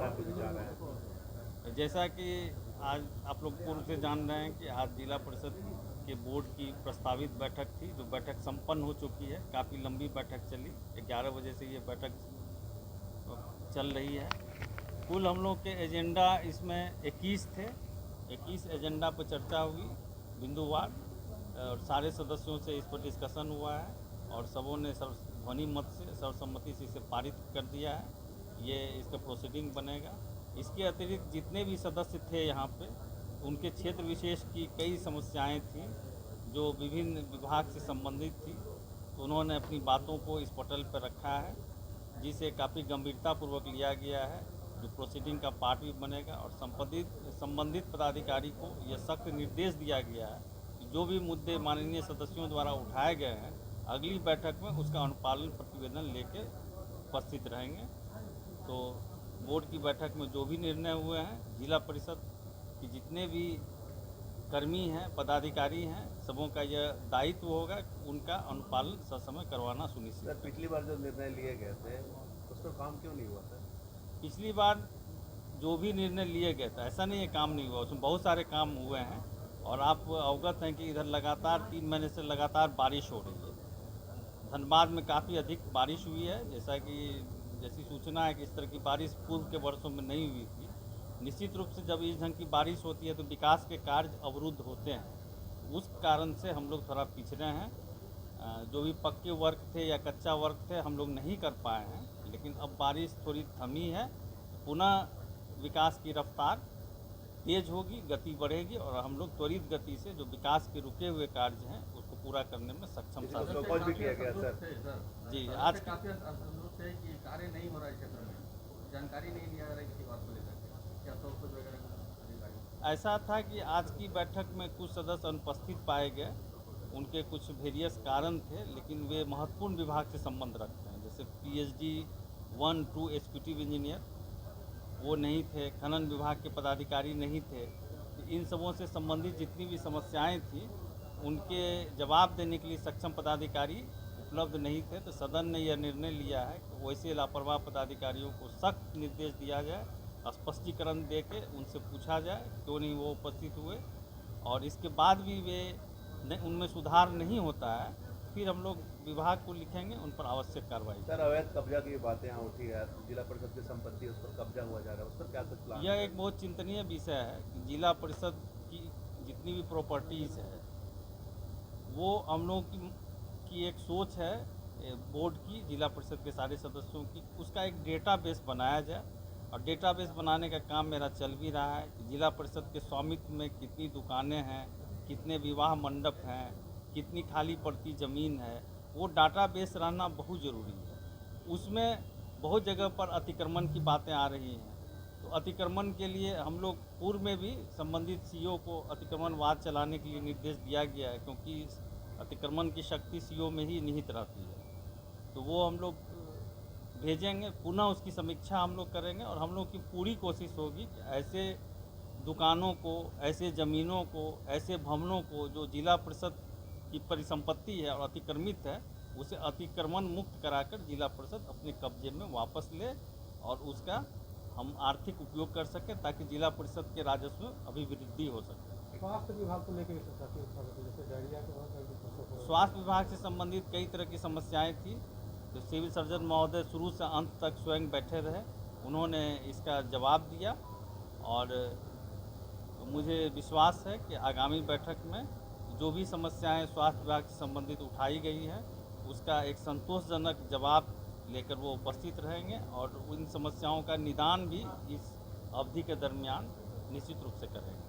सरकार के विचार हैं? जैसा कि आज आप लोग पूर्व से जान रहे हैं कि आज जिला परिषद के बोर्ड की प्रस्तावित बैठक थी, जो बैठक संपन्न हो चुकी है। काफ़ी लंबी बैठक चली, 11 बजे से ये बैठक चल रही है। कुल हम लोग के एजेंडा इसमें 21 थे। 21 एजेंडा पर चर्चा हुई बिंदुवार, और सारे सदस्यों से इस पर डिस्कशन हुआ है और सबों ने ध्वनि मत से सर्वसम्मति से इसे पारित कर दिया है। ये इसका प्रोसीडिंग बनेगा। इसके अतिरिक्त जितने भी सदस्य थे यहाँ पे, उनके क्षेत्र विशेष की कई समस्याएं थी जो विभिन्न विभाग से संबंधित थी, तो उन्होंने अपनी बातों को इस पटल पर रखा है, जिसे काफ़ी गंभीरतापूर्वक लिया गया है, जो प्रोसीडिंग का पार्ट भी बनेगा। और संबंधित पदाधिकारी को यह सख्त निर्देश दिया गया है कि जो भी मुद्दे माननीय सदस्यों द्वारा उठाए गए हैं, अगली बैठक में उसका अनुपालन प्रतिवेदन लेके उपस्थित रहेंगे। तो बोर्ड की बैठक में जो भी निर्णय हुए हैं, जिला परिषद की जितने भी कर्मी हैं, पदाधिकारी हैं, सबों का यह दायित्व होगा कि उनका अनुपालन ससमय करवाना सुनिश्चित। सर, पिछली बार जो निर्णय लिए गए थे उस पर काम क्यों नहीं हुआ सर? पिछली बार जो भी निर्णय लिए गए थे, ऐसा नहीं है काम नहीं हुआ, उसमें बहुत सारे काम हुए हैं। और आप अवगत हैं कि इधर लगातार 3 महीने से लगातार बारिश हो रही है। धनबाद में काफ़ी अधिक बारिश हुई है, जैसी सूचना है कि इस तरह की बारिश पूर्व के वर्षों में नहीं हुई थी। निश्चित रूप से जब इस ढंग की बारिश होती है तो विकास के कार्य अवरुद्ध होते हैं। उस कारण से हम लोग थोड़ा पिछड़े हैं। जो भी पक्के वर्क थे या कच्चा वर्क थे, हम लोग नहीं कर पाए हैं। लेकिन अब बारिश थोड़ी थमी है, पुनः विकास की रफ्तार तेज होगी, गति बढ़ेगी और हम लोग त्वरित गति से जो विकास के रुके हुए कार्य हैं उसको पूरा करने में सक्षम साबित इसको भी किया गया सर। जी। आज काफी असंतोष है कि कार्य नहीं हो रहा है क्षेत्र में, जानकारी नहीं लिया जा रहा है किसी बात को लेकर, या तो कुछ वगैरह। ऐसा था कि आज की बैठक में कुछ सदस्य अनुपस्थित पाए गए। उनके कुछ वेरियस कारण थे, लेकिन वे महत्वपूर्ण विभाग से संबंध रखते हैं। जैसे PhD 1, 2 एग्जीक्यूटिव इंजीनियर वो नहीं थे, खनन विभाग के पदाधिकारी नहीं थे। तो इन सबों से संबंधित जितनी भी समस्याएं थी, उनके जवाब देने के लिए सक्षम पदाधिकारी उपलब्ध नहीं थे। तो सदन ने यह निर्णय लिया है कि वैसे लापरवाह पदाधिकारियों को सख्त निर्देश दिया जाए, स्पष्टीकरण दे के उनसे पूछा जाए क्यों नहीं वो उपस्थित हुए, और इसके बाद भी उनमें सुधार नहीं होता है, फिर हम लोग विभाग को लिखेंगे, उन पर आवश्यक कार्रवाई। सर, अवैध कब्जा की बातें यहाँ उठी है, जिला परिषद की संपत्ति उस पर कब्जा हुआ जा रहा है, उस पर क्या कुछ प्लान? यह एक बहुत चिंतनीय विषय है कि जिला परिषद की जितनी भी प्रॉपर्टीज़ है, वो हम लोग की एक सोच है बोर्ड की, जिला परिषद के सारे सदस्यों की, उसका एक डेटाबेस बनाया जाए। और डेटाबेस बनाने का काम मेरा चल भी रहा है कि जिला परिषद के स्वामित्व में कितनी दुकानें हैं, कितने विवाह मंडप हैं, कितनी खाली पड़ती ज़मीन है, वो डाटाबेस रहना बहुत ज़रूरी है। उसमें बहुत जगह पर अतिक्रमण की बातें आ रही हैं, तो अतिक्रमण के लिए हम लोग पूर्व में भी संबंधित CO को अतिक्रमणवाद चलाने के लिए निर्देश दिया गया है, क्योंकि अतिक्रमण की शक्ति CO में ही निहित रहती है। तो वो हम लोग भेजेंगे, पुनः उसकी समीक्षा हम लोग करेंगे, और हम लोग की पूरी कोशिश होगी कि ऐसे दुकानों को, ऐसे ज़मीनों को, ऐसे भवनों को जो जिला परिषद की परिसंपत्ति है और अतिक्रमित है, उसे अतिक्रमण मुक्त कराकर जिला परिषद अपने कब्जे में वापस ले और उसका हम आर्थिक उपयोग कर सकें, ताकि जिला परिषद के राजस्व में अभिवृद्धि हो सके। स्वास्थ्य विभाग को लेकर जैसे डायरिया के स्वास्थ्य विभाग से संबंधित कई तरह की समस्याएं थी, तो सिविल सर्जन महोदय शुरू से अंत तक स्वयं बैठे रहे, उन्होंने इसका जवाब दिया। और मुझे विश्वास है कि आगामी बैठक में जो भी समस्याएं स्वास्थ्य विभाग से संबंधित उठाई गई हैं, उसका एक संतोषजनक जवाब लेकर वो उपस्थित रहेंगे, और उन समस्याओं का निदान भी इस अवधि के दरमियान निश्चित रूप से करेंगे।